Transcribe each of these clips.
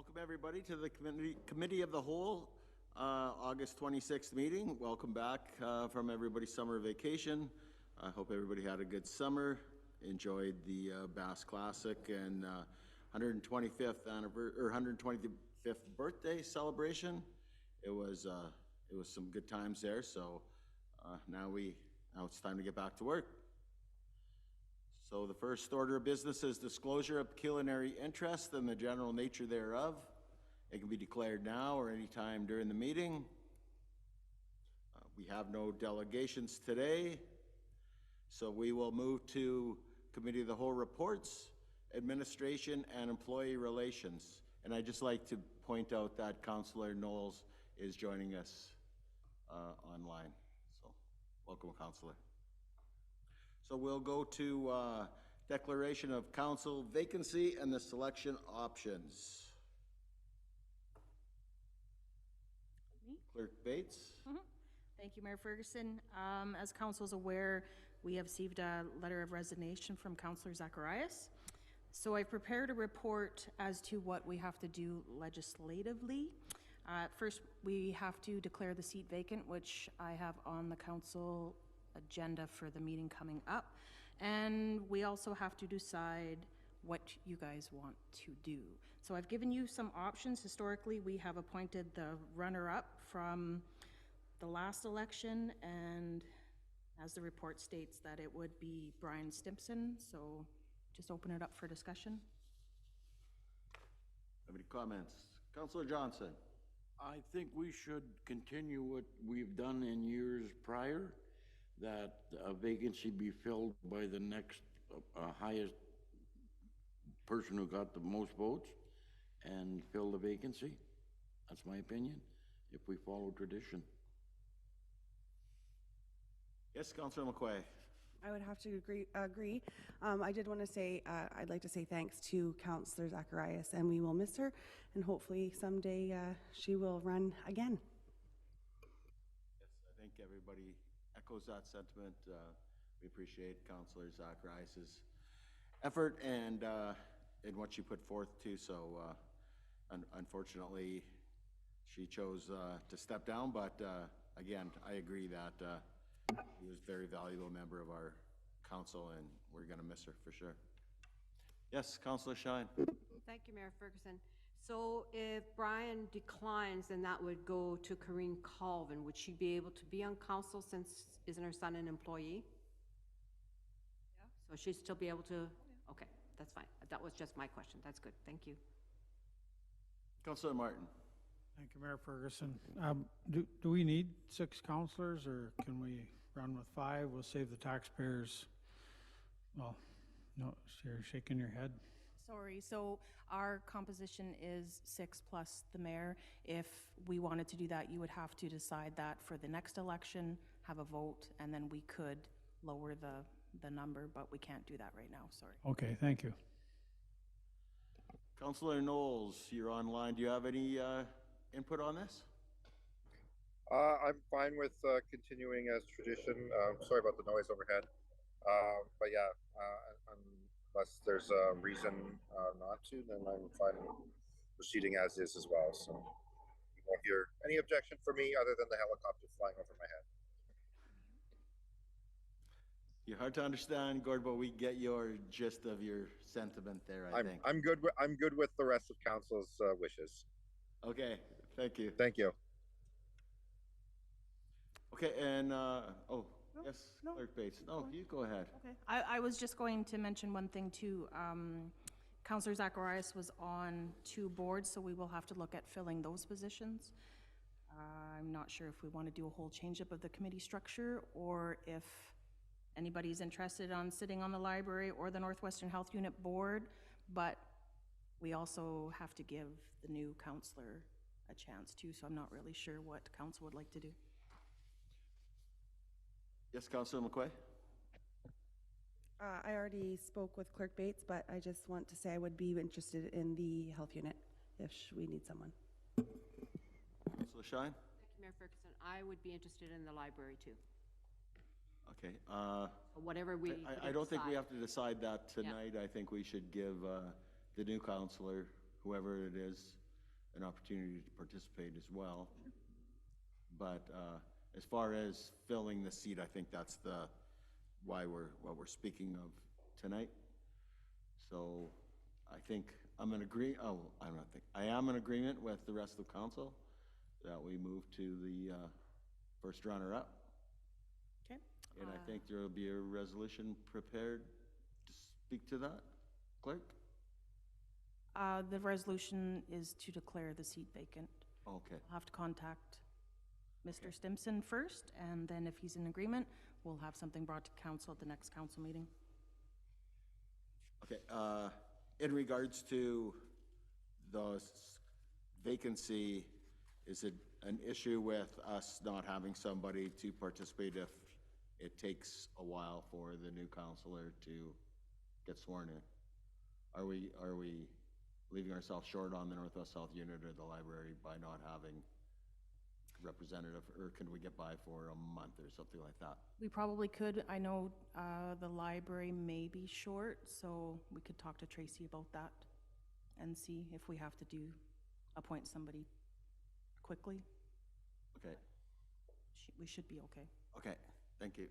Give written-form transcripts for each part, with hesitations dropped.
Welcome everybody to the Committee of the Whole August 26th meeting. Welcome back from everybody's summer vacation. I hope everybody had a good summer, enjoyed the Bass Classic and 125th anniversary or 125th birthday celebration. It was some good times there. So now it's time to get back to work. So the first order of business is disclosure of pecuniary interest and the general nature thereof. It can be declared now or any time during the meeting. We have no delegations today, so we will move to Committee of the Whole reports, administration, and employee relations. And I'd just like to point out that Councillor Knowles is joining us online. So welcome, Councillor. So we'll go to declaration of council vacancy and the selection options. Me? Clerk Bates. Thank you, Mayor Ferguson. As council is aware, we have received a letter of resignation from Councillor Zacharias. So I've prepared a report as to what we have to do legislatively. First, we have to declare the seat vacant, which I have on the council agenda for the meeting coming up, and we also have to decide what you guys want to do. So I've given you some options. Historically, we have appointed the runner-up from the last election, and as the report states that it would be Brian Stimpson. So just open it up for discussion. Have any comments? Councillor Johnson. I think we should continue what we've done in years prior, that a vacancy be filled by the next highest person who got the most votes and fill the vacancy. That's my opinion, if we follow tradition. Yes, Councillor McQuay. I would have to agree. I did want to say, I'd like to say thanks to Councillor Zacharias, and we will miss her, and hopefully someday she will run again. Yes, I think everybody echoes that sentiment. We appreciate Councillor Zacharias' effort and in what she put forth too. So unfortunately, she chose to step down, but again, I agree that he was a very valuable member of our council, and we're going to miss her for sure. Yes, Councillor Shine. Thank you, Mayor Ferguson. So if Brian declines, then that would go to Corrine Colvin. Would she be able to be on council since isn't her son an employee? Yeah. So she'd still be able to? Yeah. Okay, that's fine. That was just my question. That's good. Thank you. Councillor Martin. Thank you, Mayor Ferguson. Do we need 6 councillors, or can we run with 5? We'll save the taxpayers. Well, no, you're shaking your head. Sorry, so our composition is 6 plus the mayor. If we wanted to do that, you would have to decide that for the next election, have a vote, and then we could lower the number, but we can't do that right now, sorry. Okay, thank you. Councillor Knowles, you're online. Do you have any input on this? I'm fine with continuing as tradition. Sorry about the noise overhead. But yeah, unless there's a reason not to, then I'm fine proceeding as is as well. So you won't hear any objection from me other than the helicopter flying over my head. You're hard to understand, Gord, but we get your gist of your sentiment there, I think. I'm good with the rest of council's wishes. Okay, thank you. Thank you. Okay, and yes, Clerk Bates. No, you go ahead. Okay, I was just going to mention one thing too. Councillor Zacharias was on 2 boards, so we will have to look at filling those positions. I'm not sure if we want to do a whole change-up of the committee structure, or if anybody's interested on sitting on the library or the Northwestern Health Unit board, but we also have to give the new councillor a chance too, so I'm not really sure what council would like to do. Yes, Councillor McQuay. I already spoke with Clerk Bates, but I just want to say I would be interested in the health unit if we need someone. Councillor Shine. Thank you, Mayor Ferguson. I would be interested in the library too. Okay. Whatever we I don't think we have to decide that tonight. Yeah. I think we should give the new councillor, whoever it is, an opportunity to participate as well. But as far as filling the seat, I think that's what we're speaking of tonight. So I think I am in agreement with the rest of council that we move to the first runner-up. Okay. And I think there will be a resolution prepared to speak to that, clerk? The resolution is to declare the seat vacant. Okay, I'll have to contact Mr. Stimson first, and then if he's in agreement, we'll have something brought to council at the next council meeting. okay. In regards to the vacancy, is it an issue with us not having somebody to participate if it takes a while for the new councillor to get sworn in? Are we leaving ourselves short on the Northwest South unit or the library by not having representative, or can we get by for a month or something like that? We probably could. I know the library may be short, so we could talk to Tracy about that and see if we have to appoint somebody quickly. Okay, We should be okay. okay, thank you.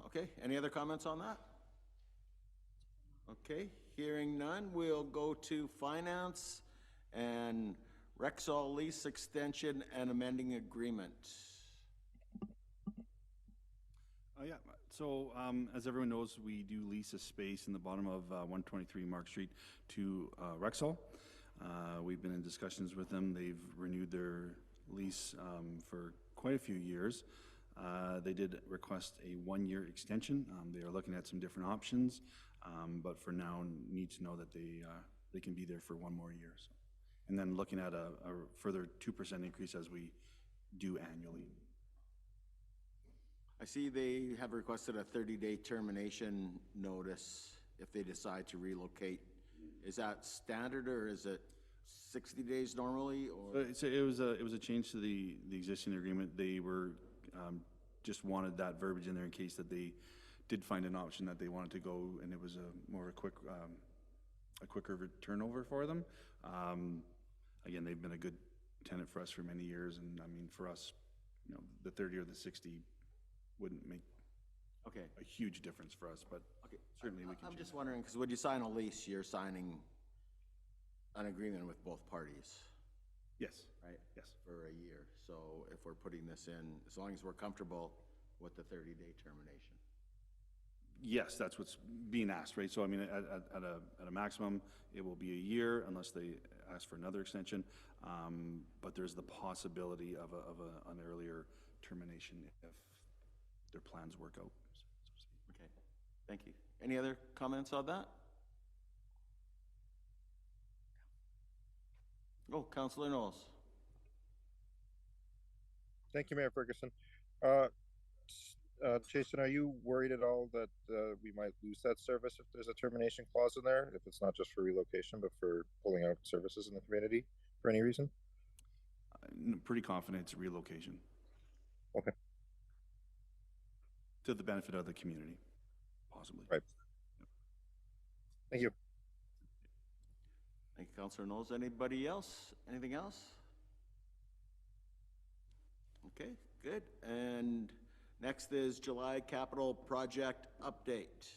Okay, any other comments on that? Okay, hearing none, we'll go to finance and Rexall lease extension and amending agreement. Yeah, so as everyone knows, we do lease a space in the bottom of 123 Mark Street to Rexall. We've been in discussions with them. They've renewed their lease for quite a few years. They did request a one-year extension. They are looking at some different options, but for now need to know that they can be there for one more year. So. And then looking at a further 2% increase as we do annually. I see they have requested a 30-day termination notice if they decide to relocate. Is that standard, or is it 60 days normally, or? It was a change to the existing agreement. They were just wanted that verbiage in there in case that they did find an option that they wanted to go, and it was a quicker turnover for them. Again, they've been a good tenant for us for many years, and I mean, for us, you know, the 30 or the 60 wouldn't make a huge difference for us, but certainly we can. I'm just wondering, because when you sign a lease, you're signing an agreement with both parties. Yes. Right? Yes. For a year. So if we're putting this in, as long as we're comfortable with the 30-day termination. Yes, that's what's being asked, right? So I mean, at a maximum, it will be a year unless they ask for another extension. But there's the possibility of an earlier termination if their plans work out. So to speak. Okay, thank you. Any other comments on that? Oh, Councillor Knowles. Thank you, Mayor Ferguson. Jason, are you worried at all that we might lose that service if there's a termination clause in there? If it's not just for relocation, but for pulling out services in the community for any reason? I'm pretty confident it's relocation. Okay. To the benefit of the community, possibly. Right. Thank you. Thank you, Councillor Knowles. Anybody else? Anything else? Okay, good. And next is July capital project update.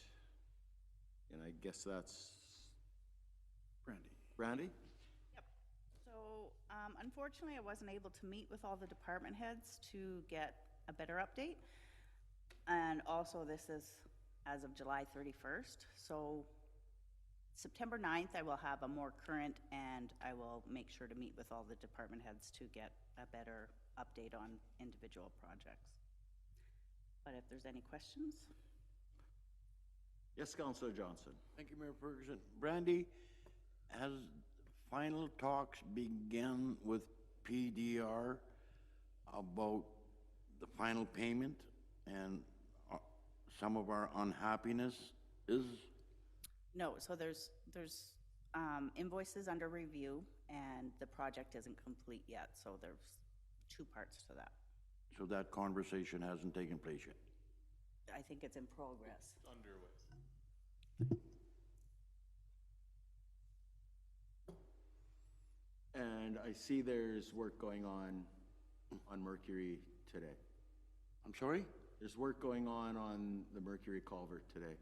And I guess that's Brandy? Yep. So unfortunately, I wasn't able to meet with all the department heads to get a better update. And also this is as of July 31st. So September 9th, I will have a more current, and I will make sure to meet with all the department heads to get a better update on individual projects. But if there's any questions? Yes, Councillor Johnson. Thank you, Mayor Ferguson. Brandy, has final talks begun with PDR about the final payment and some of our unhappiness is? No, so there's invoices under review, and the project isn't complete yet, so there's two parts to that. So that conversation hasn't taken place yet? I think it's in progress. I see there's work going on Mercury today. I'm sorry? There's work going on the Mercury culvert today.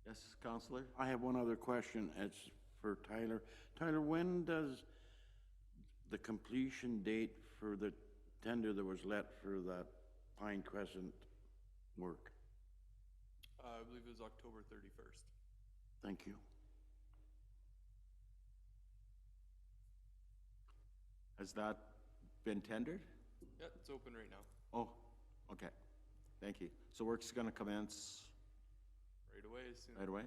Yes, Counselor? I have one other question. It's for Tyler. Tyler, when does the completion date for the tender that was let for that Pine Crescent work? I believe it was October 31st. Thank you. Has that been tendered? Yeah, it's open right now. Oh, okay. Thank you. So work's gonna commence Right away as soon right away?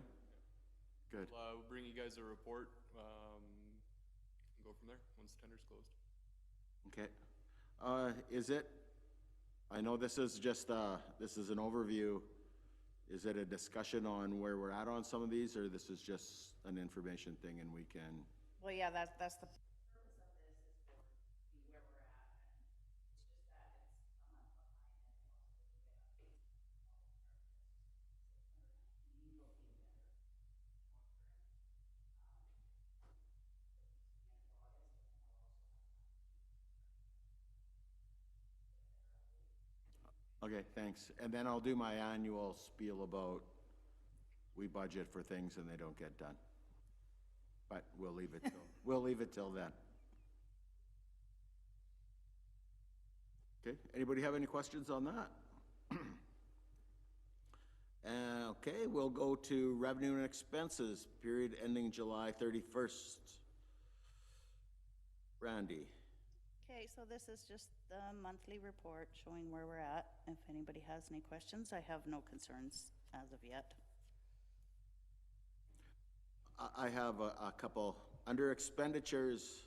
Good. We'll bring you guys a report, and go from there once the tender's closed. Okay. Is it, I know this is just, this is an overview. Is it a discussion on where we're at on some of these, or this is just an information thing and we can? Well, yeah, that's the purpose of this is for see where we're at. And it's just that it's a month behind and also to get updates on all the permit systems. Okay, thanks. And then I'll do my annual spiel about we budget for things and they don't get done. But we'll leave it till, we'll leave it till then. Okay, anybody have any questions on that? Okay, we'll go to revenue and expenses, period ending July 31st. Randy. Okay, so this is just the monthly report showing where we're at. If anybody has any questions, I have no concerns as of yet. I have a couple. Under expenditures,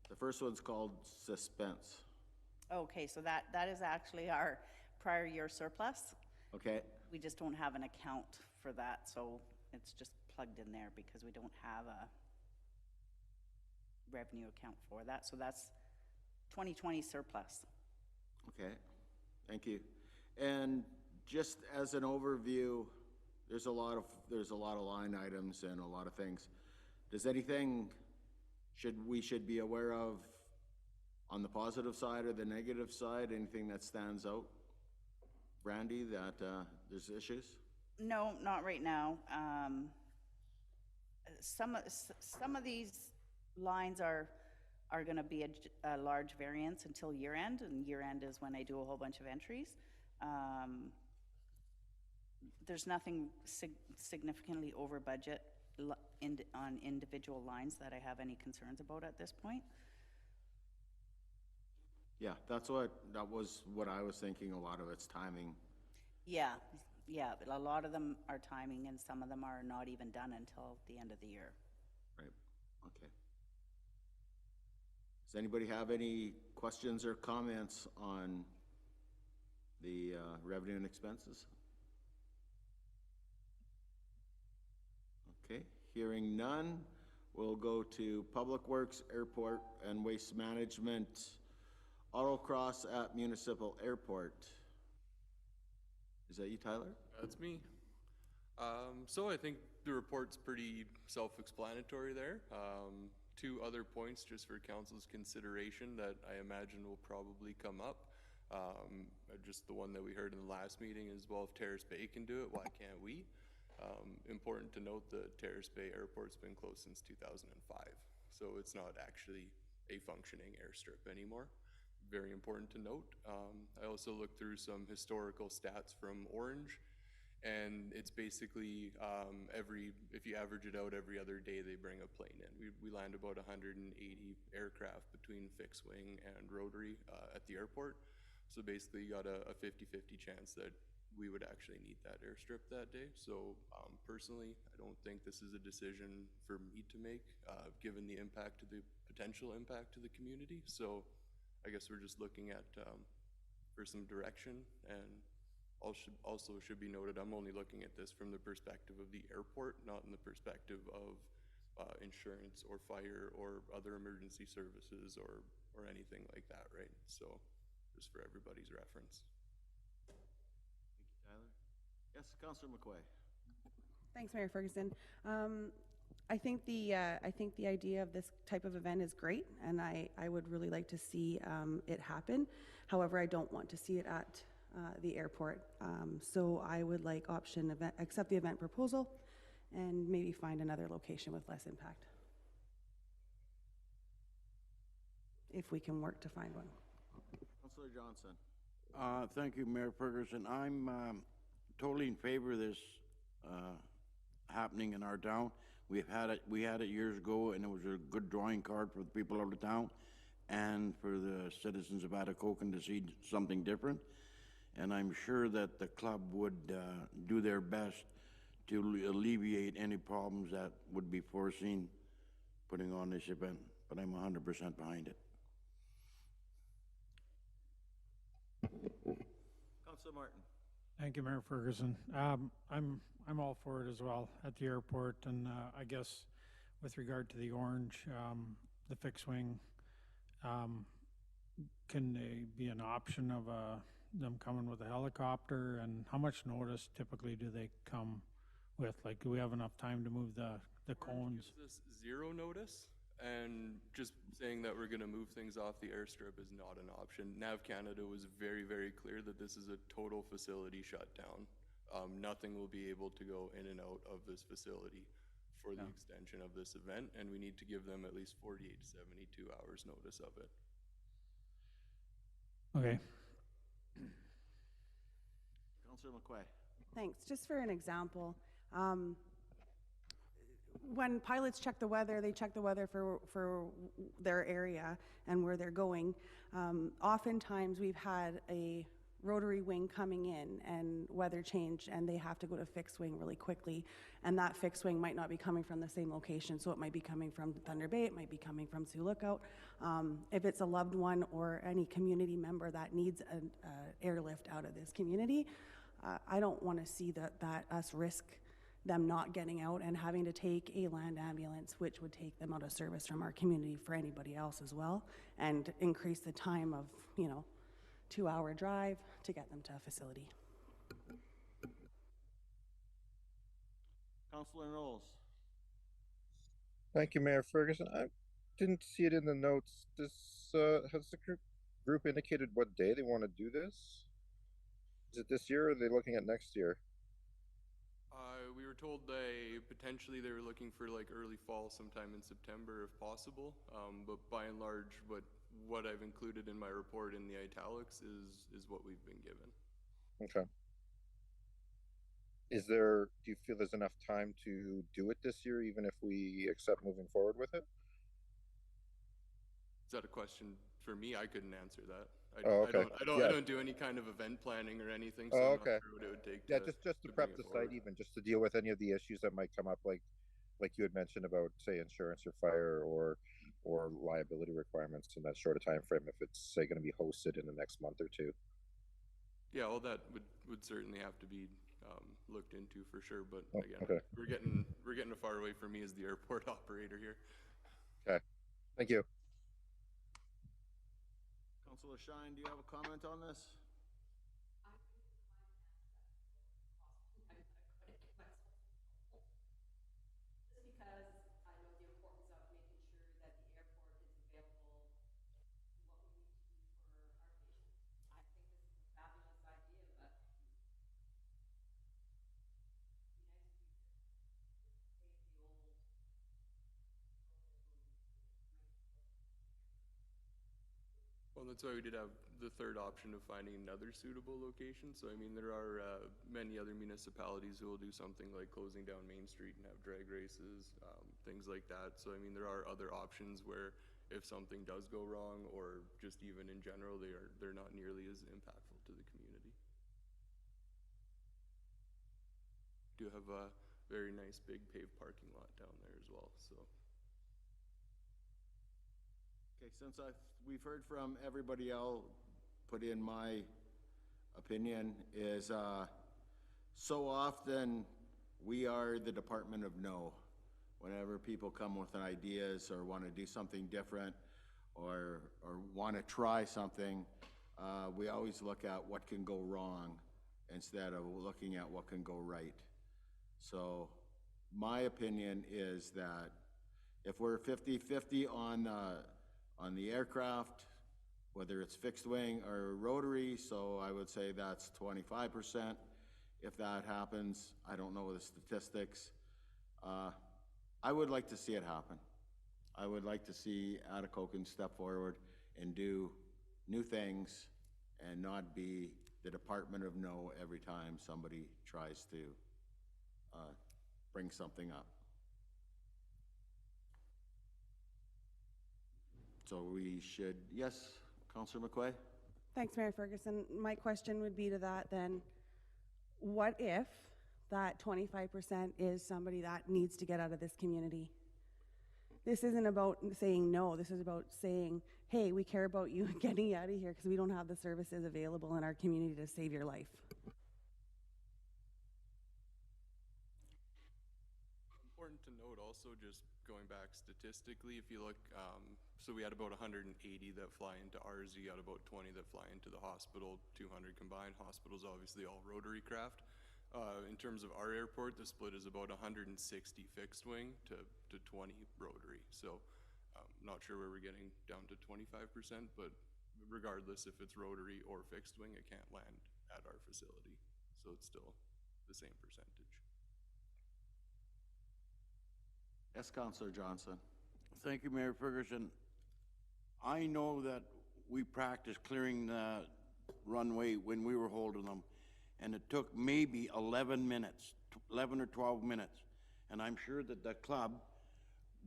the first one's called suspense. Okay, so that is actually our prior year surplus. Okay, We just don't have an account for that, so it's just plugged in there because we don't have a revenue account for that. So that's 2020 surplus. okay, thank you. And just as an overview, there's a lot of line items and a lot of things. Does anything we should be aware of on the positive side or the negative side? Anything that stands out, Randy, that there's issues? No, not right now. Some of these lines are going to be a large variance until year end, and year end is when I do a whole bunch of entries. There's nothing significantly over budget on individual lines that I have any concerns about at this point. Yeah, that was what I was thinking. A lot of it's timing. Yeah, but a lot of them are timing, and some of them are not even done until the end of the year. Right, okay. Does anybody have any questions or comments on the revenue and expenses? Okay, hearing none, we'll go to Public Works, Airport, and Waste Management, Autocross at Municipal Airport. Is that you, Tyler? That's me. So I think the report's pretty self-explanatory there. Two other points just for council's consideration that I imagine will probably come up. Just the one that we heard in the last meeting is, well, if Terrace Bay can do it, why can't we? Important to note that Terrace Bay Airport's been closed since 2005, so it's not actually a functioning airstrip anymore. Very important to note. I also looked through some historical stats from Orange, and it's basically if you average it out, every other day they bring a plane in. We land about 180 aircraft between fixed wing and rotary at the airport. So basically you got a 50-50 chance that we would actually need that airstrip that day. So personally, I don't think this is a decision for me to make, given the potential impact to the community. So I guess we're just looking at for some direction. And also should be noted, I'm only looking at this from the perspective of the airport, not in the perspective of insurance or fire or other emergency services or anything like that, right? So just for everybody's reference. Thank you, Tyler. Yes, Councillor McQuay. Thanks, Mayor Ferguson. I think the idea of this type of event is great, and I would really like to see it happen. However, I don't want to see it at the airport. So I would like option event, accept the event proposal, and maybe find another location with less impact. If we can work to find one. Councillor Johnson. Thank you, Mayor Ferguson. I'm totally in favor of this happening in our town. We had it years ago, and it was a good drawing card for the people of the town and for the citizens of Atikokan to see something different. And I'm sure that the club would do their best to alleviate any problems that would be foreseen putting on this event. But I'm 100% behind it. Councillor Martin. Thank you, Mayor Ferguson. I'm all for it as well at the airport, and I guess with regard to the orange, the fixed wing, can they be an option of them coming with a helicopter, and how much notice typically do they come with? Like, do we have enough time to move the cones? Gives us 0 notice, and just saying that we're gonna move things off the airstrip is not an option. Nav Canada was very, very clear that this is a total facility shutdown. Nothing will be able to go in and out of this facility for the extension of this event, and we need to give them at least 48 to 72 hours notice of it. Okay. Councillor McQuay. Thanks. Just for an example, when pilots check the weather, they check the weather for their area and where they're going. Oftentimes we've had a rotary wing coming in and weather change, and they have to go to fixed wing really quickly, and that fixed wing might not be coming from the same location, so it might be coming from Thunder Bay, it might be coming from Sioux Lookout. If it's a loved one or any community member that needs an airlift out of this community, I don't want to see that us risk them not getting out and having to take a land ambulance, which would take them out of service from our community for anybody else as well, and increase the time of, 2-hour drive to get them to a facility. Councillor Knowles. Thank you, Mayor Ferguson. I didn't see it in the notes. Has the group indicated what day they want to do this? Is it this year, or are they looking at next year? We were told they were looking for like early fall, sometime in September if possible. But by and large, what I've included in my report in the italics is what we've been given. Okay. Do you feel there's enough time to do it this year, even if we accept moving forward with it? Is that a question for me? I couldn't answer that. I don't do any kind of event planning or anything, so I'm not sure what it would take. Yeah, just to prep the site, even just to deal with any of the issues that might come up, like you had mentioned about, say, insurance or fire or liability requirements in that short a time frame, if it's, say, going to be hosted in the next month or two. Yeah, all that would certainly have to be looked into for sure. But again, we're getting far away from me as the airport operator here. Okay, thank you. Councillor Shine, do you have a comment on this? Well, that's why we did have the third option of finding another suitable location. So, I mean, there are many other municipalities who will do something like closing down Main Street and have drag races, things like that. So, I mean, there are other options where if something does go wrong, or just even in general, they're not nearly as impactful to the community. Do have a very nice big paved parking lot down there as well, so. Okay, since we've heard from everybody else, put in my opinion is so often we are the department of no. Whenever people come with ideas or want to do something different or want to try something, we always look at what can go wrong instead of looking at what can go right. So my opinion is that if we're 50-50 on the aircraft, whether it's fixed wing or rotary, so I would say that's 25%. If that happens, I don't know the statistics. I would like to see it happen. I would like to see Atikokan step forward and do new things and not be the Department of No every time somebody tries to bring something up. So we should, yes, Councillor McQuay? Thanks, Mayor Ferguson. My question would be to that then, what if that 25% is somebody that needs to get out of this community? This isn't about saying no, this is about saying, hey, we care about you getting you out of here because we don't have the services available in our community to save your life. Important to note also, just going back statistically, if you look, so we had about 180 that fly into RZ, out about 20 that fly into the hospital, 200 combined. Hospitals obviously all rotary craft. In terms of our airport, the split is about 160 fixed wing to 20 rotary. So not sure where we're getting down to 25%, but regardless if it's rotary or fixed wing, it can't land at our facility. So it's still the same percentage. Yes, Councillor Johnson. Thank you, Mayor Ferguson. I know that we practiced clearing the runway when we were holding them, and it took maybe 11 minutes, 11 or 12 minutes. And I'm sure that the club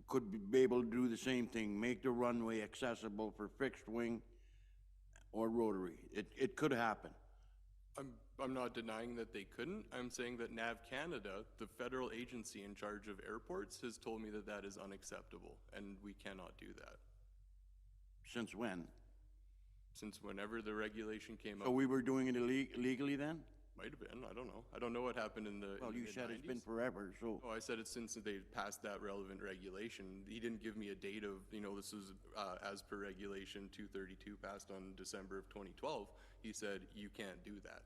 could be able to do the same thing, make the runway accessible for fixed wing or rotary. It could happen. I'm not denying that they couldn't. I'm saying that NAV Canada, the federal agency in charge of airports, has told me that that is unacceptable, and we cannot do that. Since when? Since whenever the regulation came So up. we were doing it illegally then? Might have been, I don't know. I don't know what happened in the Well, in the you said it's been mid-90s. forever, so. Oh, I said it since they passed that relevant regulation. He didn't give me a date of, this was as per regulation 232 passed on December of 2012. He said, you can't do that.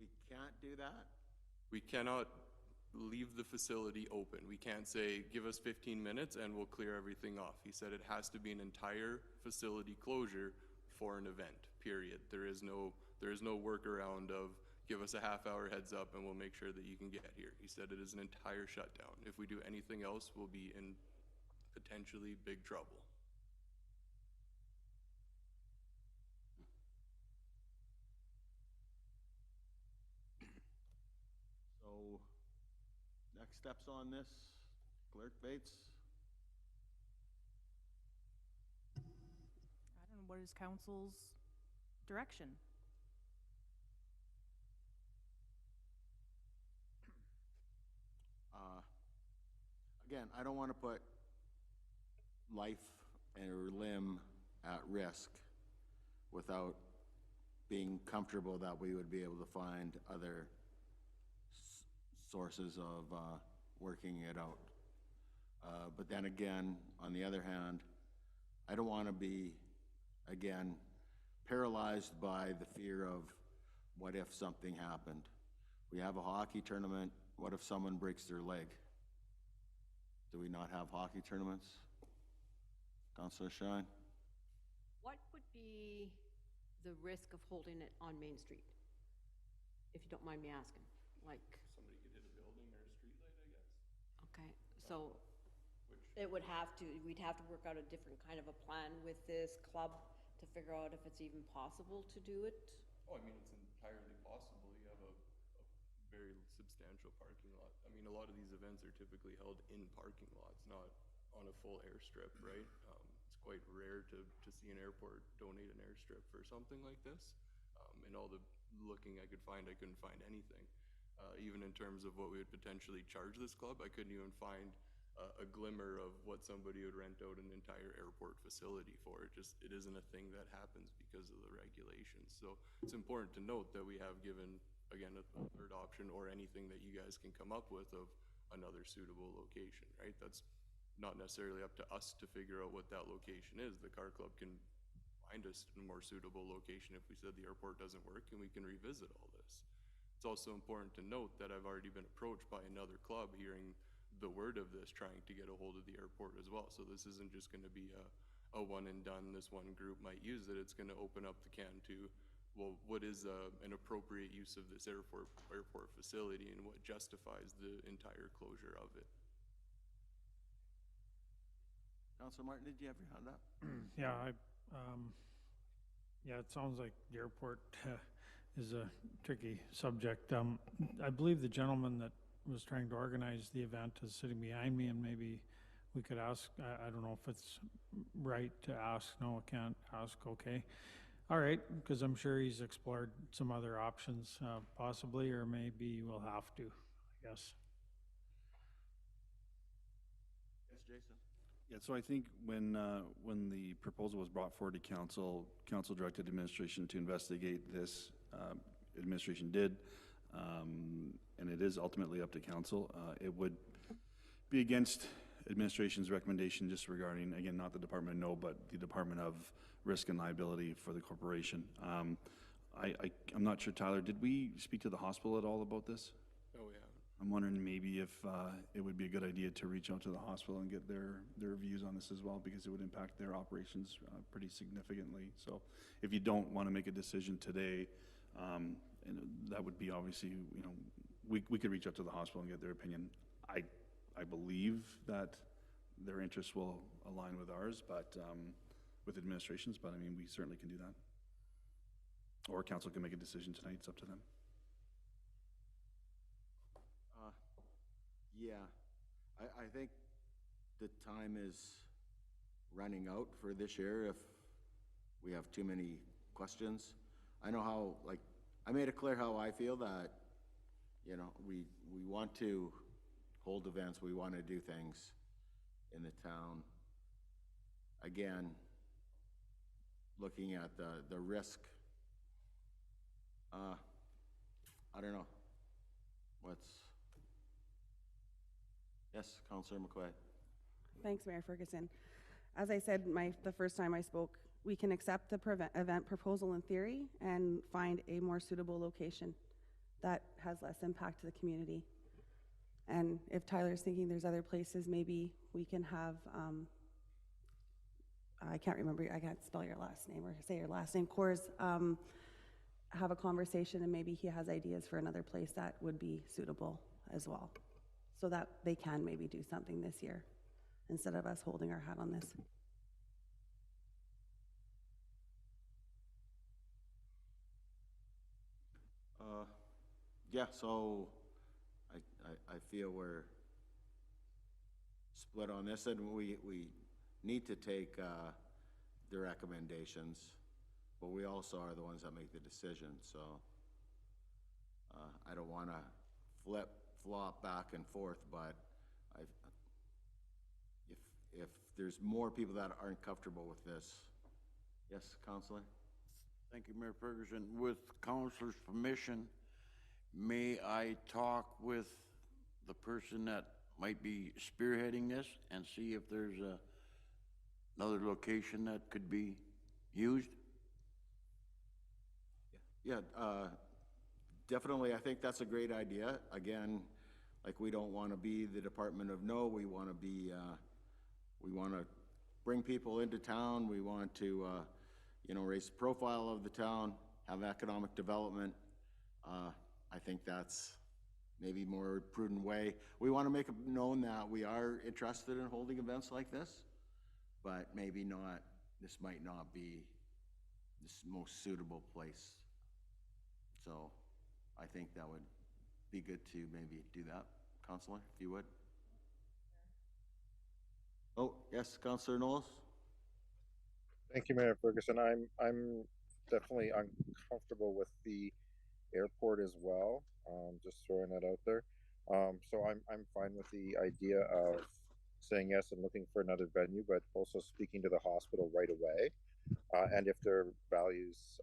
We can't do that? We cannot leave the facility open. We can't say, give us 15 minutes and we'll clear everything off. He said it has to be an entire facility closure for an event, period. There is no workaround of give us a half-hour heads up and we'll make sure that you can get here. He said it is an entire shutdown. If we do anything else, we'll be in potentially big trouble. So, next steps on this, Clerk Bates? I don't know, what is council's direction? Again, I don't want to put life or limb at risk without being comfortable that we would be able to find other sources of working it out. But then again, on the other hand, I don't want to be, again, paralyzed by the fear of what if something happened. We have a hockey tournament. What if someone breaks their leg? Do we not have hockey tournaments? Councillor Shine? What would be the risk of holding it on Main Street? If you don't mind me asking, like. Somebody could hit a building or a street light, I guess. Okay, so we'd have to work out a different kind of a plan with this club to figure out if it's even possible to do it. Oh, I mean, it's entirely possible. You have a very substantial parking lot. I mean, a lot of these events are typically held in parking lots, not on a full airstrip, right? It's quite rare to see an airport donate an airstrip for something like this. In all the looking I could find, I couldn't find anything. Even in terms of what we would potentially charge this club, I couldn't even find a glimmer of what somebody would rent out an entire airport facility for. It isn't a thing that happens because of the regulations. So it's important to note that we have given, again, a third option or anything that you guys can come up with of another suitable location, right? That's not necessarily up to us to figure out what that location is. The car club can find a more suitable location if we said the airport doesn't work, and we can revisit all this. It's also important to note that I've already been approached by another club hearing the word of this, trying to get a hold of the airport as well. So this isn't just going to be a one and done, this one group might use it. It's going to open up the can to, well, what is an appropriate use of this airport facility, and what justifies the entire closure of it. Councilor Martin, did you have your hand up? Yeah, yeah, it sounds like the airport is a tricky subject. I believe the gentleman that was trying to organize the event is sitting behind me, and maybe we could ask, I don't know if it's right to ask. No, I can't ask, okay. All right, because I'm sure he's explored some other options, possibly, or maybe we'll have to, I guess. Yes, Jason? Yeah, so I think when the proposal was brought forward to council, council directed administration to investigate this. Administration did, and it is ultimately up to council. It would be against administration's recommendation just regarding, again, not the Department of No, but the Department of Risk and Liability for the corporation. I'm not sure, Tyler, did we speak to the hospital at all about this? Oh, yeah. I'm wondering maybe if it would be a good idea to reach out to the hospital and get their views on this as well, because it would impact their operations pretty significantly. So if you don't want to make a decision today, and that would be obviously, we could reach out to the hospital and get their opinion. I believe that their interests will align with ours, but with administrations, but I mean, we certainly can do that. Or council can make a decision tonight, it's up to them. Yeah, I think the time is running out for this year if we have too many questions. I know how, like, I made it clear how I feel that, we want to hold events, we want to do things in the town. Again, looking at the risk, I don't know, yes, Councillor McQuaid. Thanks, Mayor Ferguson. As I said the first time I spoke, we can accept the event proposal in theory and find a more suitable location that has less impact to the community. And if Tyler's thinking there's other places, maybe we can have, I can't spell your last name or say your last name, Coors, have a conversation, and maybe he has ideas for another place that would be suitable as well, so that they can maybe do something this year instead of us holding our hat on this. Yeah, so I feel we're split on this, and we need to take the recommendations, but we also are the ones that make the decision. So I don't want to flop back and forth, but if there's more people that aren't comfortable with this. Yes, Councillor? Thank you, Mayor Ferguson. With councilor's permission, may I talk with the person that might be spearheading this and see if there's another location that could be used? Yeah, definitely. I think that's a great idea. Again, like, we don't want to be the Department of No. We want to be, we want to bring people into town. We want to, raise the profile of the town, have economic development. I think that's maybe more prudent way. We want to make it known that we are interested in holding events like this, but maybe not, this might not be the most suitable place. So I think that would be good to maybe do that, Councillor, if you would. Oh, yes, Councillor Knowles? Thank you, Mayor Ferguson. I'm definitely uncomfortable with the airport as well. Just throwing that out there. So I'm fine with the idea of saying yes and looking for another venue, but also speaking to the hospital right away. And if their values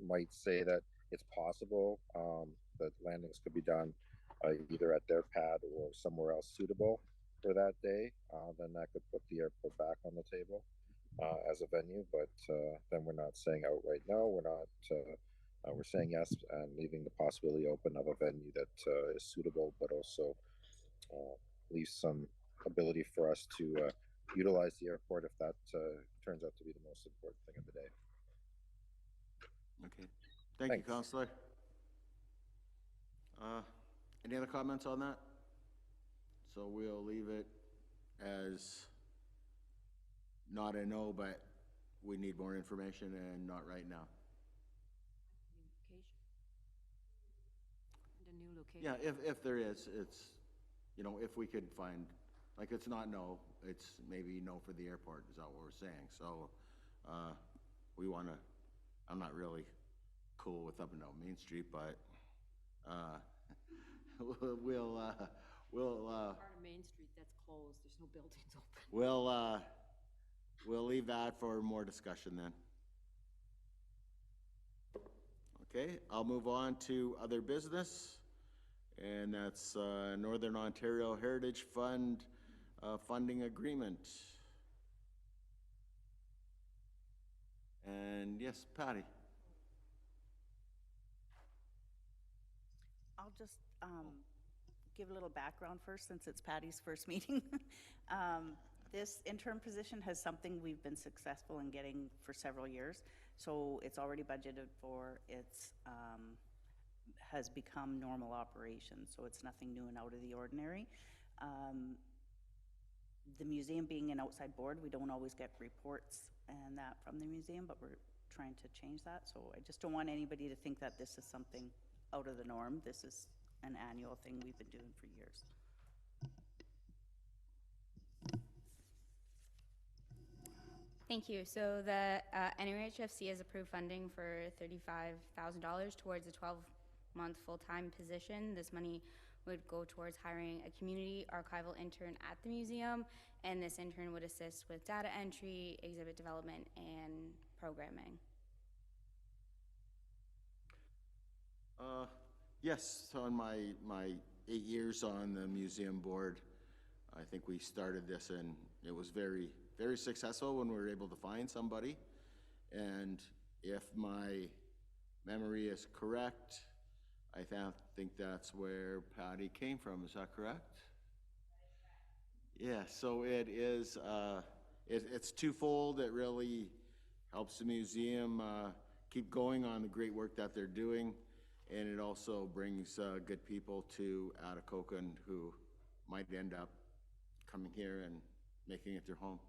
might say that it's possible that landings could be done either at their pad or somewhere else suitable for that day, then that could put the airport back on the table. as a venue, but then we're not saying outright no. We're not. We're saying yes and leaving the possibility open of a venue that is suitable, but also leaves some ability for us to utilize the airport if that turns out to be the most important thing of the day. Okay. Thank Thanks. you, Councillor. Any other comments on that? So we'll leave it as not a no, but we need more information and not right now. The new location. Yeah, if there is, it's, you know, if we could find, like, it's not no, it's maybe no for the airport, is that what we're saying? So, we want to, I'm not really cool with up and down Main Street, but, we'll Part of Main Street that's closed, there's no buildings open. we'll leave that for more discussion then. Okay, I'll move on to other business, and that's Northern Ontario Heritage Fund funding agreement. And yes, Patty. I'll just give a little background first, since it's Patty's first meeting. This interim position has something we've been successful in getting for several years. So it's already budgeted for, it's has become normal operations, so it's nothing new and out of the ordinary. The museum being an outside board, we don't always get reports and that from the museum, but we're trying to change that. So I just don't want anybody to think that this is something out of the norm. This is an annual thing we've been doing for years. Thank you. So the NOHFC has approved funding for $35,000 towards a 12-month full-time position. This money would go towards hiring a community archival intern at the museum, and this intern would assist with data entry, exhibit development, and programming. Yes, so in my 8 years on the museum board, I think we started this, and it was very, very successful when we were able to find somebody. And if my memory is correct, I think that's where Patty came from. Is that correct? Yeah, so it is, it's twofold. It really helps the museum keep going on the great work that they're doing, and it also brings good people to Atikokan who might end up coming here and making it their home.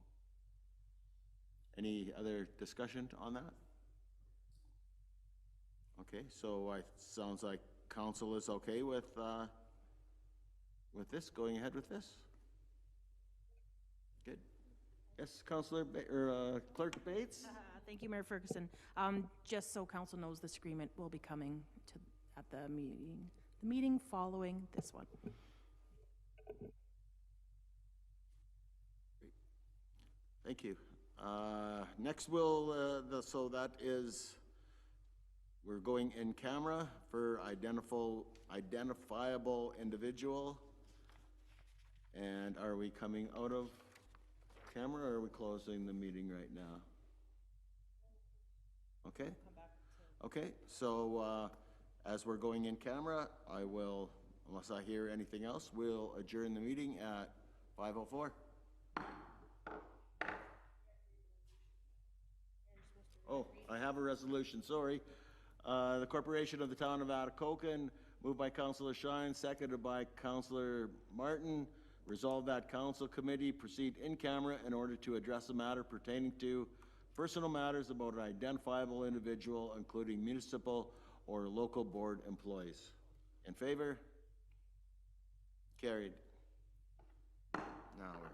Any other discussion on that? Okay, so it sounds like council is okay with this, going ahead with this? Good. Yes, Councillor Clerk Bates? Thank you, Mayor Ferguson. Just so council knows, this agreement will be coming to at the meeting following this one. Thank you. Next so that is, we're going in camera for identifiable individual. And are we coming out of camera, or are we closing the meeting right now? Okay. Okay, so as we're going in camera, I will, unless I hear anything else, we'll adjourn the meeting at 5:04. Oh, I have a resolution, sorry. The Corporation of the Town of Atikokan, moved by Councillor Shine, seconded by Councillor Martin. Resolve that council committee proceed in camera in order to address a matter pertaining to personal matters about an identifiable individual, including municipal or local board employees. In favor? Carried. Now we're